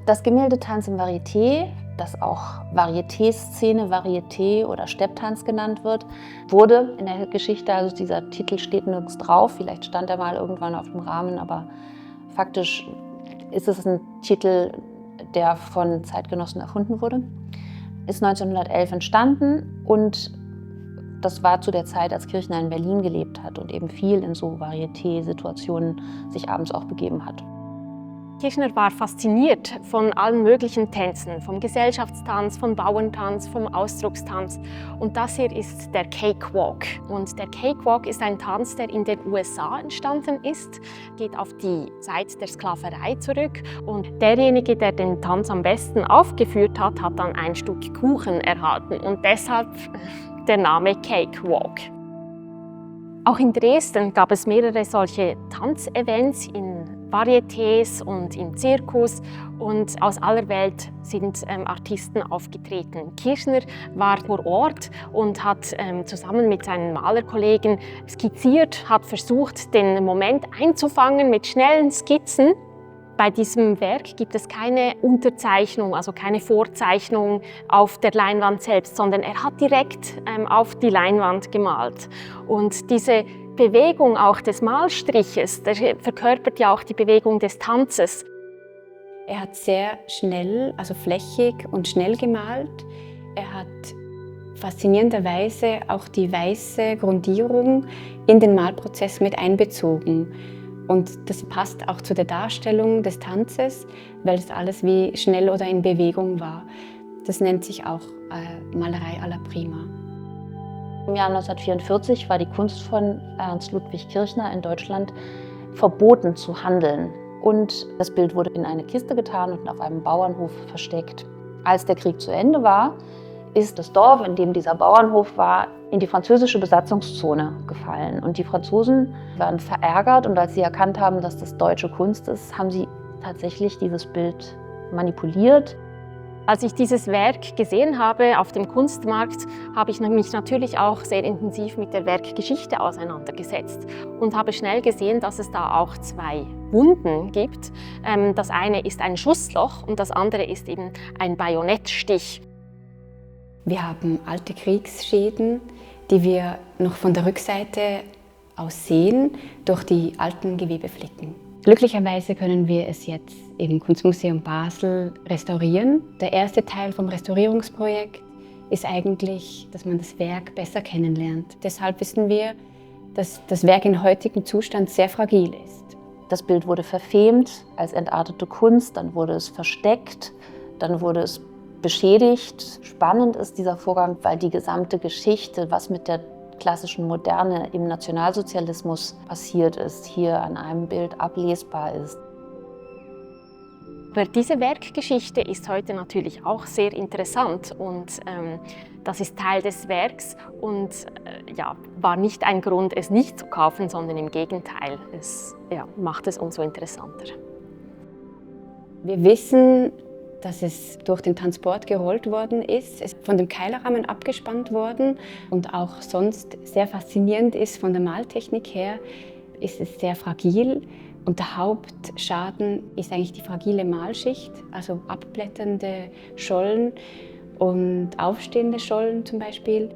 Das Gemälde Tanz im Varieté, das auch Varieté-Szene, Varieté oder Stepptanz genannt wird, wurde in der Geschichte, also dieser Titel steht nirgends drauf, vielleicht stand er mal irgendwann auf dem Rahmen, aber faktisch ist es ein Titel, der von Zeitgenossen erfunden wurde. Ist 1911 entstanden und das war zu der Zeit, als Kirchner in Berlin gelebt hat und eben viel in so Varieté-Situationen sich abends auch begeben hat. Kirchner war fasziniert von allen möglichen Tänzen, vom Gesellschaftstanz, vom Bauerntanz, vom Ausdruckstanz. Und das hier ist der Cakewalk. Und der Cakewalk ist ein Tanz, der in den USA entstanden ist, geht auf die Zeit der Sklaverei zurück. Und derjenige, der den Tanz am besten aufgeführt hat, hat dann ein Stück Kuchen erhalten. Und deshalb der Name Cakewalk. Auch in Dresden gab es mehrere solche Tanzevents in Varietés und im Zirkus und aus aller Welt sind Artisten aufgetreten. Kirchner war vor Ort und hat zusammen mit seinen Malerkollegen skizziert, hat versucht, den Moment einzufangen mit schnellen Skizzen. Bei diesem Werk gibt es keine Unterzeichnung, also keine Vorzeichnung auf der Leinwand selbst, sondern er hat direkt auf die Leinwand gemalt. Und diese Bewegung auch des Malstriches, der verkörpert ja auch die Bewegung des Tanzes. Er hat sehr schnell, also flächig und schnell gemalt. Er hat faszinierenderweise auch die weiße Grundierung in den Malprozess mit einbezogen. Und das passt auch zu der Darstellung des Tanzes, weil es alles wie schnell oder in Bewegung war. Das nennt sich auch Malerei alla prima. Im Jahr 1944 war die Kunst von Ernst Ludwig Kirchner in Deutschland verboten zu handeln. Und das Bild wurde in eine Kiste getan und auf einem Bauernhof versteckt. Als der Krieg zu Ende war, ist das Dorf, in dem dieser Bauernhof war, in die französische Besatzungszone gefallen. Und die Franzosen waren verärgert und als sie erkannt haben, dass das deutsche Kunst ist, haben sie tatsächlich dieses Bild manipuliert. Als ich dieses Werk gesehen habe auf dem Kunstmarkt, habe ich mich natürlich auch sehr intensiv mit der Werkgeschichte auseinandergesetzt und habe schnell gesehen, dass es da auch zwei Wunden gibt. Das eine ist ein Schussloch und das andere ist eben ein Bajonettstich. Wir haben alte Kriegsschäden, die wir noch von der Rückseite aus sehen, durch die alten Gewebeflecken. Glücklicherweise können wir es jetzt im Kunstmuseum Basel restaurieren. Der erste Teil vom Restaurierungsprojekt ist eigentlich, dass man das Werk besser kennenlernt. Deshalb wissen wir, dass das Werk in heutigem Zustand sehr fragil ist. Das Bild wurde verfemt als entartete Kunst, dann wurde es versteckt, dann wurde es beschädigt. Spannend ist dieser Vorgang, weil die gesamte Geschichte, was mit der klassischen Moderne im Nationalsozialismus passiert ist, hier an einem Bild ablesbar ist. Aber diese Werkgeschichte ist heute natürlich auch sehr interessant und das ist Teil des Werks und war nicht ein Grund, es nicht zu kaufen, sondern im Gegenteil, es macht es umso interessanter. Wir wissen, dass es durch den Transport gerollt worden ist, es von dem Keilerrahmen abgespannt worden und auch sonst sehr faszinierend ist von der Maltechnik her, ist es sehr fragil und der Hauptschaden ist eigentlich die fragile Malschicht, also abblätternde Schollen und aufstehende Schollen zum Beispiel.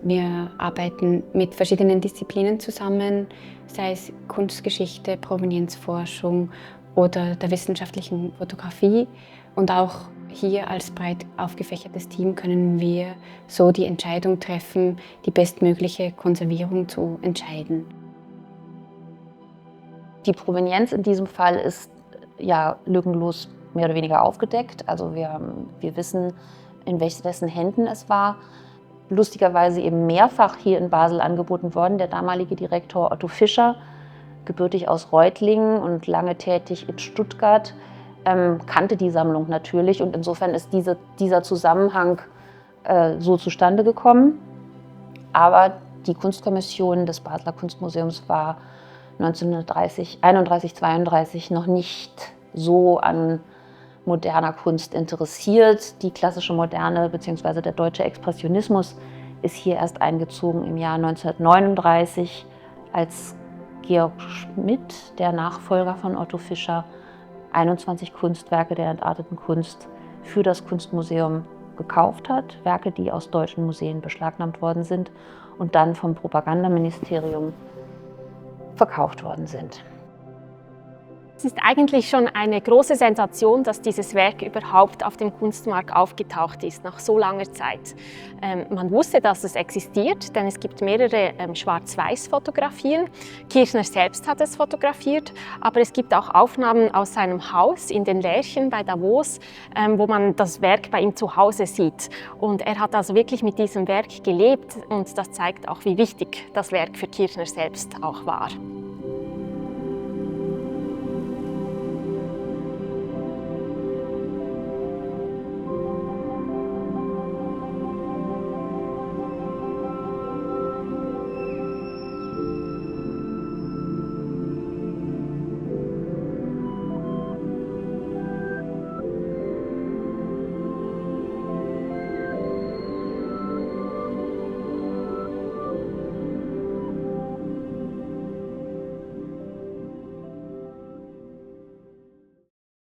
Wir arbeiten mit verschiedenen Disziplinen zusammen, sei es Kunstgeschichte, Provenienzforschung oder der wissenschaftlichen Fotografie. Und auch hier als breit aufgefächertes Team können wir so die Entscheidung treffen, die bestmögliche Konservierung zu entscheiden. Die Provenienz in diesem Fall ist ja lückenlos mehr oder weniger aufgedeckt. Also wir wissen, in wessen Händen es war. Lustigerweise eben mehrfach hier in Basel angeboten worden. Der damalige Direktor Otto Fischer, gebürtig aus Reutlingen und lange tätig in Stuttgart, kannte die Sammlung natürlich und insofern ist dieser Zusammenhang so zustande gekommen. Aber die Kunstkommission des Basler Kunstmuseums war 1931, 32 noch nicht so an moderner Kunst interessiert. Die klassische Moderne bzw. der deutsche Expressionismus ist hier erst eingezogen im Jahr 1939, als Georg Schmidt, der Nachfolger von Otto Fischer, 21 Kunstwerke der entarteten Kunst für das Kunstmuseum gekauft hat, Werke, die aus deutschen Museen beschlagnahmt worden sind und dann vom Propagandaministerium verkauft worden sind. Es ist eigentlich schon eine große Sensation, dass dieses Werk überhaupt auf dem Kunstmarkt aufgetaucht ist, nach so langer Zeit. Man wusste, dass es existiert, denn es gibt mehrere Schwarz-Weiß-Fotografien. Kirchner selbst hat es fotografiert, aber es gibt auch Aufnahmen aus seinem Haus in den Lärchen bei Davos, wo man das Werk bei ihm zu Hause sieht. Und er hat also wirklich mit diesem Werk gelebt und das zeigt auch, wie wichtig das Werk für Kirchner selbst auch war.